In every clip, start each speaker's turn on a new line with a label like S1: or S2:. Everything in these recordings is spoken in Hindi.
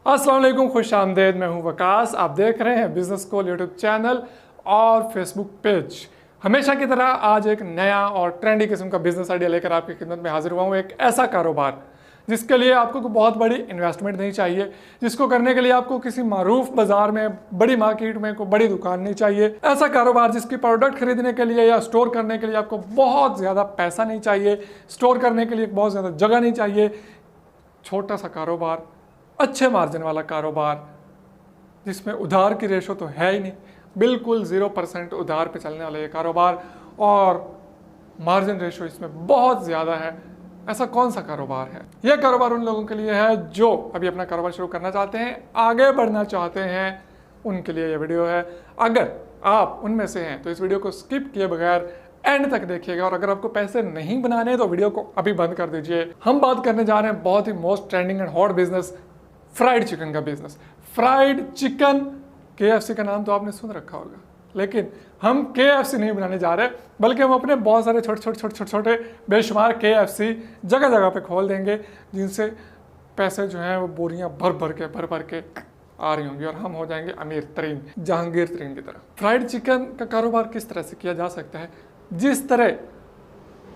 S1: अस्सलाम वालेकुम, खुश आमदेद। मैं हूं वकास। आप देख रहे हैं बिजनेस स्कूल यूट्यूब चैनल और फेसबुक पेज। हमेशा की तरह आज एक नया और ट्रेंडी किस्म का बिजनेस आइडिया लेकर आपकी खिदमत में हाजिर हुआ हूं। एक ऐसा कारोबार जिसके लिए आपको कोई बहुत बड़ी इन्वेस्टमेंट नहीं चाहिए, जिसको करने के लिए आपको किसी मारूफ बाजार में, बड़ी मार्केट में कोई बड़ी दुकान नहीं चाहिए। ऐसा कारोबार जिसकी प्रोडक्ट खरीदने के लिए या स्टोर करने के लिए आपको बहुत ज़्यादा पैसा नहीं चाहिए, स्टोर करने के लिए बहुत ज़्यादा जगह नहीं चाहिए। छोटा सा कारोबार, अच्छे मार्जिन वाला कारोबार, जिसमें उधार की रेशो तो है ही नहीं, बिल्कुल 0% उधार पे चलने वाला ये कारोबार, और मार्जिन रेशो इसमें बहुत ज़्यादा है। ऐसा कौन सा कारोबार है? यह कारोबार उन लोगों के लिए है जो अभी अपना कारोबार शुरू करना चाहते हैं, आगे बढ़ना चाहते हैं, उनके लिए ये वीडियो है। अगर आप उनमें से हैं तो इस वीडियो को स्किप किए बगैर एंड तक देखिएगा, और अगर आपको पैसे नहीं बनाने तो वीडियो को अभी बंद कर दीजिए। हम बात करने जा रहे हैं बहुत ही most trending and hot business, fried chicken का बिजनेस। फ्राइड चिकन, KFC का नाम तो आपने सुन रखा होगा, लेकिन हम KFC नहीं बनाने जा रहे, बल्कि हम अपने बहुत सारे छोटे छोटे बेशुमार KFC जगह जगह पे खोल देंगे, जिनसे पैसे जो हैं वो बोरियां भर भर के आ रही होंगी, और हम हो जाएंगे अमीर तरीन, जहांगीर तरीन की तरह। फ्राइड चिकन का कारोबार किस तरह से किया जा सकता है? जिस तरह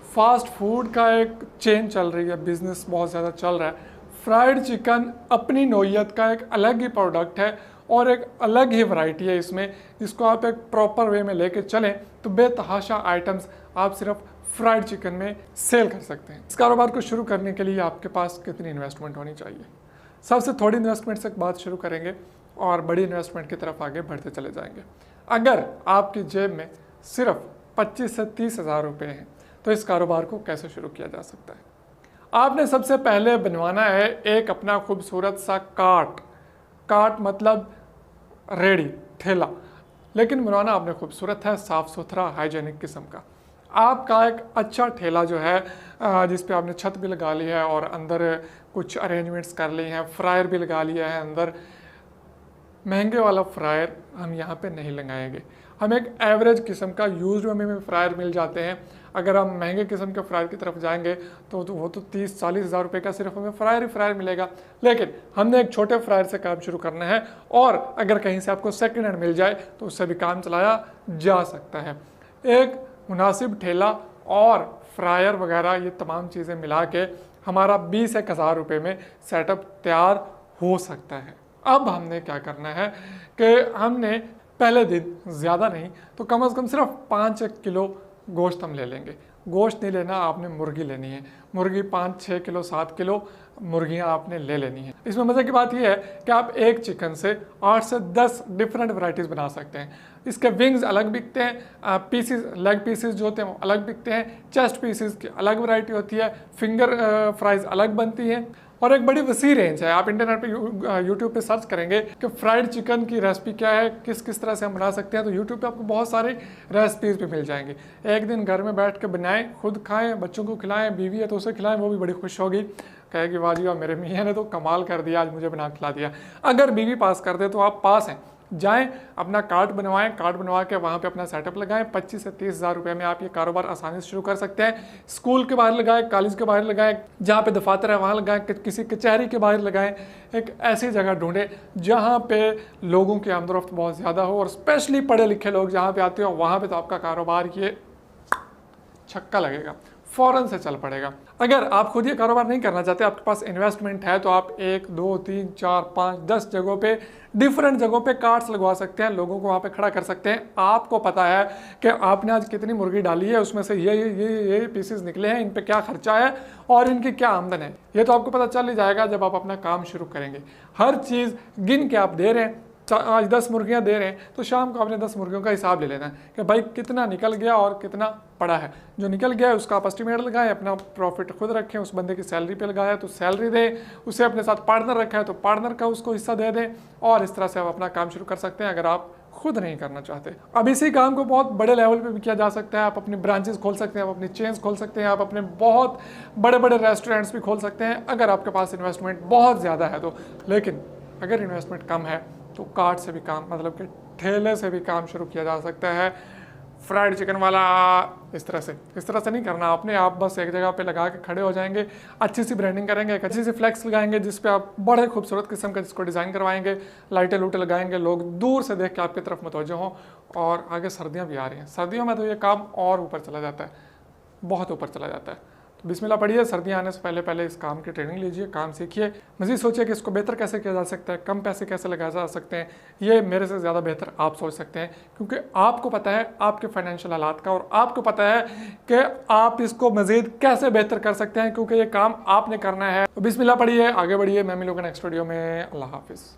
S1: फास्ट फूड का एक चेन चल रही है, बिजनेस बहुत ज़्यादा चल रहा है, फ्राइड चिकन अपनी नौइयत का एक अलग ही प्रोडक्ट है और एक अलग ही वैरायटी है इसमें, जिसको आप एक प्रॉपर वे में लेके चलें तो बेतहाशा आइटम्स आप सिर्फ फ्राइड चिकन में सेल कर सकते हैं। इस कारोबार को शुरू करने के लिए आपके पास कितनी इन्वेस्टमेंट होनी चाहिए? सबसे थोड़ी इन्वेस्टमेंट से बात शुरू करेंगे और बड़ी इन्वेस्टमेंट की तरफ आगे बढ़ते चले जाएंगे। अगर आपकी जेब में सिर्फ 25 से 30 हज़ार रुपये हैं तो इस कारोबार को कैसे शुरू किया जा सकता है? आपने सबसे पहले बनवाना है एक अपना खूबसूरत सा कार्ट मतलब रेडी, ठेला, लेकिन बनवाना आपने खूबसूरत है, साफ़ सुथरा, हाइजेनिक किस्म का। आपका एक अच्छा ठेला जो है, जिस पे आपने छत भी लगा ली है और अंदर कुछ अरेंजमेंट्स कर लिए हैं, फ्रायर भी लगा लिया है अंदर। महंगे वाला फ्रायर हम यहाँ पे नहीं लगाएंगे, हम एक एवरेज किस्म का यूज्ड में फ्रायर मिल जाते हैं। अगर हम महंगे किस्म के फ्रायर की तरफ जाएंगे तो वो तो 30-40 हज़ार रुपये का सिर्फ हमें फ्रायर ही फ्रायर मिलेगा, लेकिन हमने एक छोटे फ्रायर से काम शुरू करना है, और अगर कहीं से आपको सेकेंड हैंड मिल जाए तो उससे भी काम चलाया जा सकता है। एक मुनासिब ठेला और फ्रायर वगैरह ये तमाम चीज़ें मिला के हमारा 20-1 हज़ार रुपये में सेटअप तैयार हो सकता है। अब हमने क्या करना है कि हमने पहले दिन ज़्यादा नहीं तो कम से कम सिर्फ 5-1 किलो गोश्त हम ले लेंगे। गोश्त नहीं लेना, आपने मुर्गी लेनी है। मुर्गी 5-6 किलो 7 किलो मुर्गियाँ आपने ले लेनी है। इसमें मज़े की बात यह है कि आप एक चिकन से 8 से 10 डिफरेंट वैरायटीज़ बना सकते हैं। इसके विंग्स अलग बिकते हैं, पीसीज, लेग पीसेस जो होते हैं वो अलग बिकते हैं, चेस्ट पीसेस की अलग वैरायटी होती है, फिंगर फ्राइज अलग बनती हैं, और एक बड़ी वसी रेंज है। आप इंटरनेट पे यूट्यूब पे सर्च करेंगे कि फ्राइड चिकन की रेसिपी क्या है, किस तरह से हम बना सकते हैं, तो यूट्यूब पे आपको बहुत सारी रेसिपीज़ भी मिल जाएंगी। एक दिन घर में बैठ के बनाएं, खुद खाएं, बच्चों को खिलाएं, बीवी है तो उसे खिलाएं, वो भी बड़ी खुश होगी, कहेगी वाह जी वाह, मेरे मियाँ ने तो कमाल कर दिया, आज मुझे बना खिला दिया। अगर बीवी पास कर दे तो आप पास हैं, जाएं अपना कार्ड बनवाएं, कार्ड बनवा के वहाँ पे अपना सेटअप लगाएं। 25 से 30 हज़ार रुपये में आप ये कारोबार आसानी से शुरू कर सकते हैं। स्कूल के बाहर लगाएं, कॉलेज के बाहर लगाएं, जहाँ पे दफातर है वहाँ लगाएं, किसी कचहरी के बाहर लगाएं। एक ऐसी जगह ढूंढें जहाँ पे लोगों की आमदोरफ्त बहुत ज़्यादा हो, और स्पेशली पढ़े लिखे लोग जहाँ पे आते हो, वहाँ पर तो आपका कारोबार ये छक्का लगेगा, फ़ौरन से चल पड़ेगा। अगर आप खुद ये कारोबार नहीं करना चाहते, आपके पास इन्वेस्टमेंट है, तो आप 1, 2, 3, 4, 5, 10 जगहों पे, डिफरेंट जगहों पे कार्ट्स लगवा सकते हैं, लोगों को वहाँ पे खड़ा कर सकते हैं। आपको पता है कि आपने आज कितनी मुर्गी डाली है, उसमें से ये पीसेस निकले हैं, इन पे क्या खर्चा है और इनकी क्या आमदन है, ये तो आपको पता चल ही जाएगा जब आप अपना काम शुरू करेंगे। हर चीज़ गिन के आप दे रहे हैं, आज 10 मुर्गियाँ दे रहे हैं तो शाम को आपने 10 मुर्गियों का हिसाब ले लेना है कि भाई कितना निकल गया और कितना पड़ा है। जो निकल गया है उसका आप एस्टिमेट लगाएं, अपना प्रॉफिट खुद रखें, उस बंदे की सैलरी पे लगाया तो सैलरी दें, उसे अपने साथ पार्टनर रखा है तो पार्टनर का उसको हिस्सा दे दें, और इस तरह से आप अपना काम शुरू कर सकते हैं अगर आप खुद नहीं करना चाहते। अब इसी काम को बहुत बड़े लेवल पे भी किया जा सकता है। आप अपनी ब्रांचेस खोल सकते हैं, आप अपनी चेन्स खोल सकते हैं, आप अपने बहुत बड़े बड़े रेस्टोरेंट्स भी खोल सकते हैं अगर आपके पास इन्वेस्टमेंट बहुत ज़्यादा है तो। लेकिन अगर इन्वेस्टमेंट कम है तो कार्ट से भी काम, मतलब कि ठेले से भी काम शुरू किया जा सकता है। फ्राइड चिकन वाला, इस तरह से नहीं करना आपने। आप बस एक जगह पे लगा के खड़े हो जाएंगे, अच्छी सी ब्रांडिंग करेंगे, एक अच्छी सी फ्लैक्स लगाएंगे जिस पे आप बड़े खूबसूरत किस्म का जिसको डिज़ाइन करवाएंगे, लाइटें लूटें लगाएंगे, लोग दूर से देख के आपकी तरफ मुतवज्जो हों। और आगे सर्दियाँ भी आ रही हैं, सर्दियों में तो ये काम और ऊपर चला जाता है, बहुत ऊपर चला जाता है। तो बिस्मिल्लाह पढ़िए, सर्दियाँ आने से पहले पहले इस काम की ट्रेनिंग लीजिए, काम सीखिए, मज़ीद सोचिए कि इसको बेहतर कैसे किया जा सकता है, कम पैसे कैसे लगाए जा सकते हैं। ये मेरे से ज़्यादा बेहतर आप सोच सकते हैं, क्योंकि आपको पता है आपके फाइनेंशियल हालात का, और आपको पता है कि आप इसको मज़ीद कैसे बेहतर कर सकते हैं, क्योंकि ये काम आपने करना है। तो बिस्मिल्लाह पढ़िए, आगे बढ़िए। मैं मिलूंगा नेक्स्ट वीडियो में। अल्लाह हाफिज़।